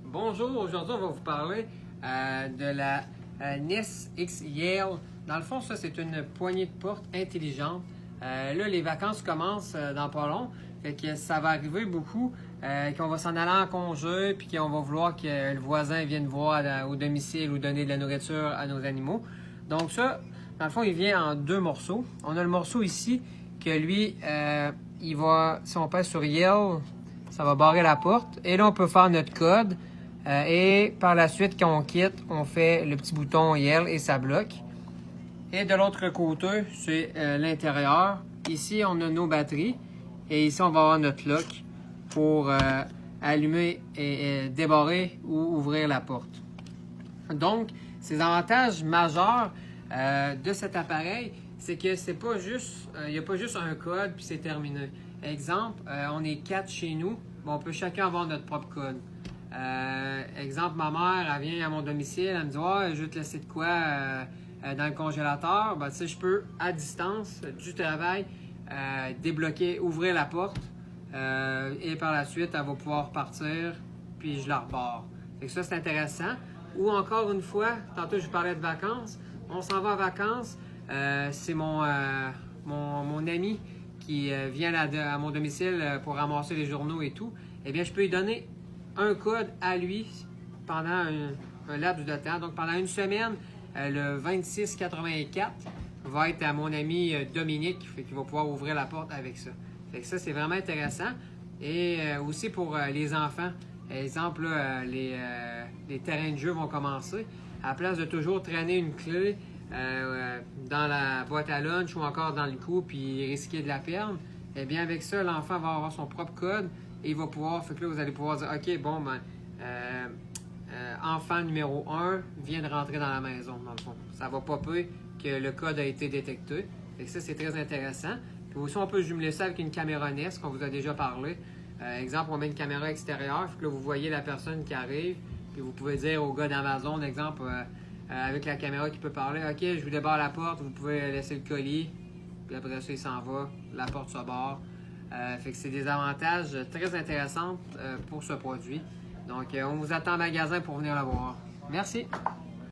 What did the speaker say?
Bonjour, aujourd'hui on va vous parler de la Nest X Yale. Dans le fond, ça c'est une poignée de porte intelligente. Là, les vacances commencent dans pas long, fait que ça va arriver beaucoup qu'on va s'en aller en congé puis qu'on va vouloir que le voisin vienne voir au domicile ou donner de la nourriture à nos animaux. Donc ça, dans le fond, il vient en deux morceaux. On a le morceau ici que lui, il va, si on pèse sur Yale, ça va barrer la porte. Et là, on peut faire notre code. Et par la suite, quand on quitte, on fait le petit bouton Yale et ça bloque. Et de l'autre côté, c'est l'intérieur. Ici, on a nos batteries. Et ici, on va avoir notre lock pour allumer et débarrer ou ouvrir la porte. Donc, ces avantages majeurs de cet appareil, c'est que c'est pas juste, il n'y a pas juste un code puis c'est terminé. Exemple, on est 4 chez nous, bon, on peut chacun avoir notre propre code. Exemple, ma mère, elle vient à mon domicile, elle me dit « je vais te laisser de quoi dans le congélateur. » Ben, tu sais, je peux, à distance du travail, débloquer, ouvrir la porte et par la suite, elle va pouvoir partir puis je la rebarre. Fait que ça, c'est intéressant. Ou encore une fois, tantôt je vous parlais de vacances, on s'en va en vacances, c'est mon ami qui vient à mon domicile pour ramasser les journaux et tout, eh bien je peux lui donner un code à lui pendant un laps de temps. Donc pendant une semaine, le 2684 va être à mon ami Dominique, qui va pouvoir ouvrir la porte avec ça. Fait que ça, c'est vraiment intéressant. Et aussi pour les enfants. Exemple, là, les terrains de jeu vont commencer. À la place de toujours traîner une clé dans la boîte à lunch ou encore dans le cou puis risquer de la perdre, eh bien avec ça, l'enfant va avoir son propre code et il va pouvoir, fait que là, vous allez pouvoir dire, OK, bon, ben, enfant numéro 1 vient de rentrer dans la maison, dans le fond. Ça va popper que le code a été détecté. Fait que ça, c'est très intéressant. Puis aussi, on peut jumeler ça avec une caméra Nest qu'on vous a déjà parlé. Exemple, on met une caméra extérieure, puis là, vous voyez la personne qui arrive, puis vous pouvez dire au gars d'Amazon, exemple, avec la caméra qui peut parler, « OK, je vous débarre la porte, vous pouvez laisser le colis. » Puis après ça, il s'en va, la porte se barre. Fait que c'est des avantages très intéressants pour ce produit. Donc, on vous attend au magasin pour venir le voir. Merci!